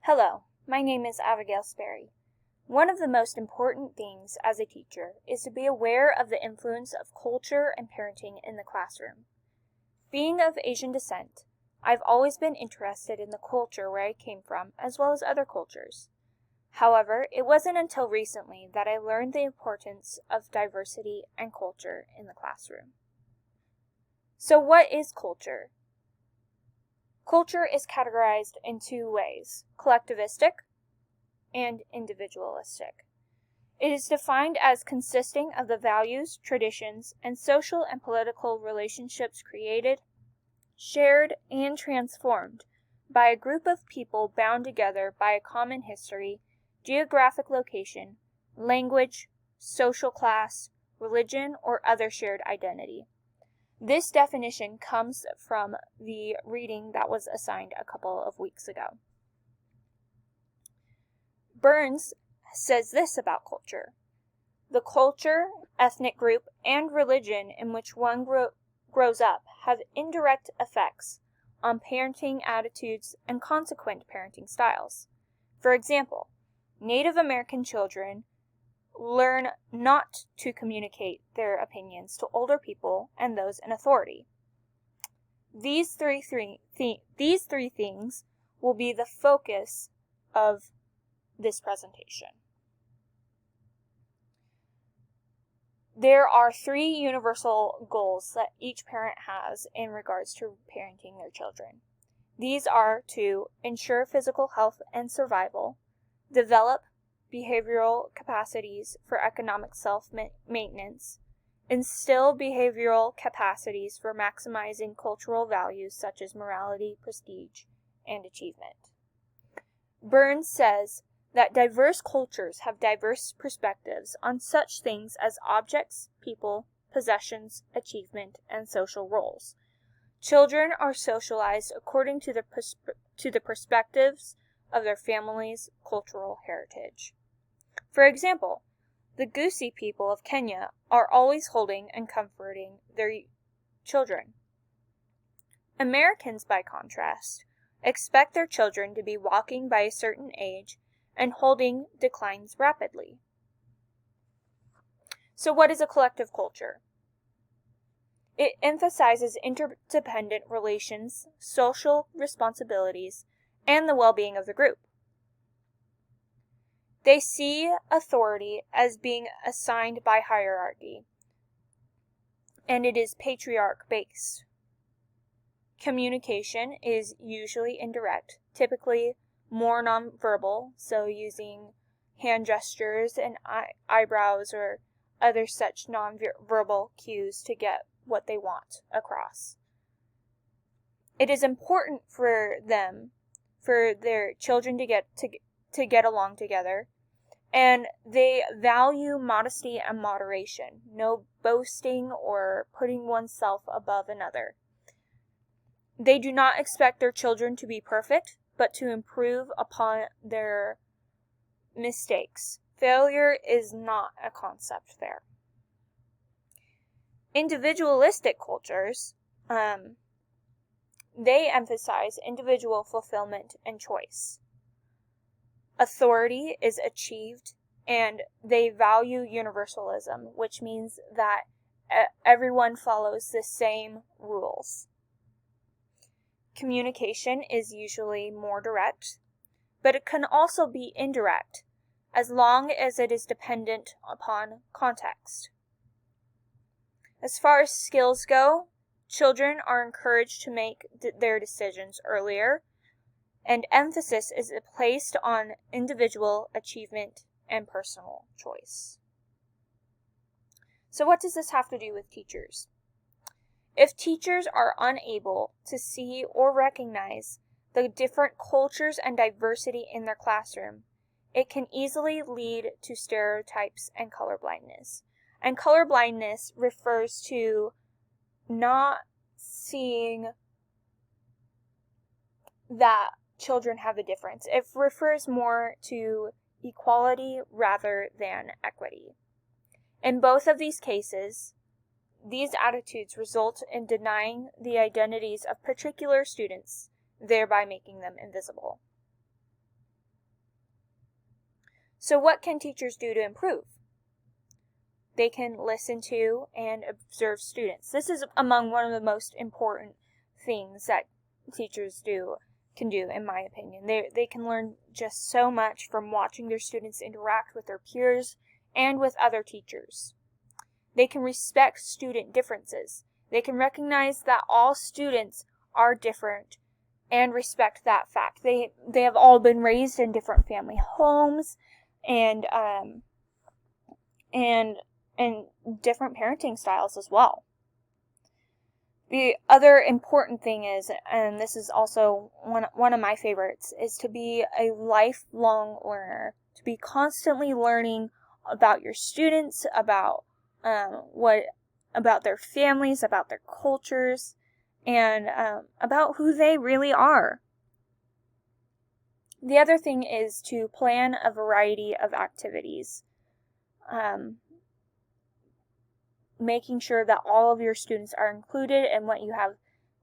Hello, my name is Abigail Sperry. One of the most important things as a teacher is to be aware of the influence of culture and parenting in the classroom. Being of Asian descent, I've always been interested in the culture where I came from as well as other cultures. However, it wasn't until recently that I learned the importance of diversity and culture in the classroom. So what is culture? Culture is categorized in two ways, collectivistic and individualistic. It is defined as consisting of the values, traditions, and social and political relationships created, shared, and transformed by a group of people bound together by a common history, geographic location, language, social class, religion, or other shared identity. This definition comes from the reading that was assigned a couple of weeks ago. Burns says this about culture. The culture, ethnic group, and religion in which one grows up have indirect effects on parenting attitudes and consequent parenting styles. For example, Native American children learn not to communicate their opinions to older people and those in authority. These three things will be the focus of this presentation. There are three universal goals that each parent has in regards to parenting their children. These are to ensure physical health and survival, develop behavioral capacities for economic self-maintenance, instill behavioral capacities for maximizing cultural values such as morality, prestige, and achievement. Burns says that diverse cultures have diverse perspectives on such things as objects, people, possessions, achievement, and social roles. Children are socialized according to the perspectives of their family's cultural heritage. For example, the Gusii people of Kenya are always holding and comforting their children. Americans, by contrast, expect their children to be walking by a certain age, and holding declines rapidly. So what is a collective culture? It emphasizes interdependent relations, social responsibilities, and the well-being of the group. They see authority as being assigned by hierarchy, and it is patriarch-based. Communication is usually indirect, typically more nonverbal, so using hand gestures and eyebrows or other such nonverbal cues to get what they want across. It is important for their children to get along together, and they value modesty and moderation, no boasting or putting oneself above another. They do not expect their children to be perfect, but to improve upon their mistakes. Failure is not a concept there. Individualistic cultures, they emphasize individual fulfillment and choice. Authority is achieved, and they value universalism, which means that everyone follows the same rules. Communication is usually more direct, but it can also be indirect, as long as it is dependent upon context. As far as skills go, children are encouraged to make their decisions earlier, and emphasis is placed on individual achievement and personal choice. So what does this have to do with teachers? If teachers are unable to see or recognize the different cultures and diversity in their classroom, it can easily lead to stereotypes and colorblindness. And colorblindness refers to not seeing that children have a difference. It refers more to equality rather than equity. In both of these cases, these attitudes result in denying the identities of particular students, thereby making them invisible. So what can teachers do to improve? They can listen to and observe students. This is among one of the most important things that teachers can do, in my opinion. They can learn just so much from watching their students interact with their peers and with other teachers. They can respect student differences. They can recognize that all students are different and respect that fact. They have all been raised in different family homes and different parenting styles as well. The other important thing is, and this is also one of my favorites, is to be a lifelong learner, to be constantly learning about your students, about about their families, about their cultures, and about who they really are. The other thing is to plan a variety of activities, making sure that all of your students are included in what you have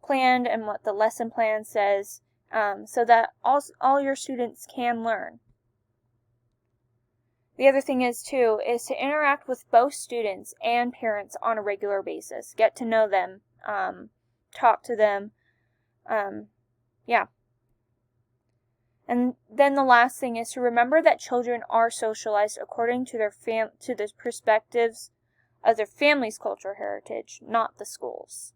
planned and what the lesson plan says, so that all your students can learn. The other thing is to interact with both students and parents on a regular basis. Get to know them, talk to them, And then the last thing is to remember that children are socialized according to the perspectives of their family's cultural heritage, not the school's.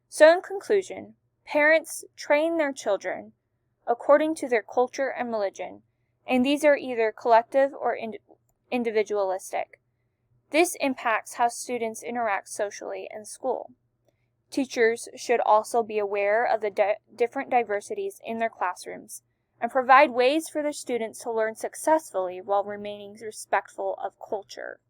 So in conclusion, parents train their children according to their culture and religion, and these are either collective or individualistic. This impacts how students interact socially in school. Teachers should also be aware of the different diversities in their classrooms and provide ways for their students to learn successfully while remaining respectful of culture.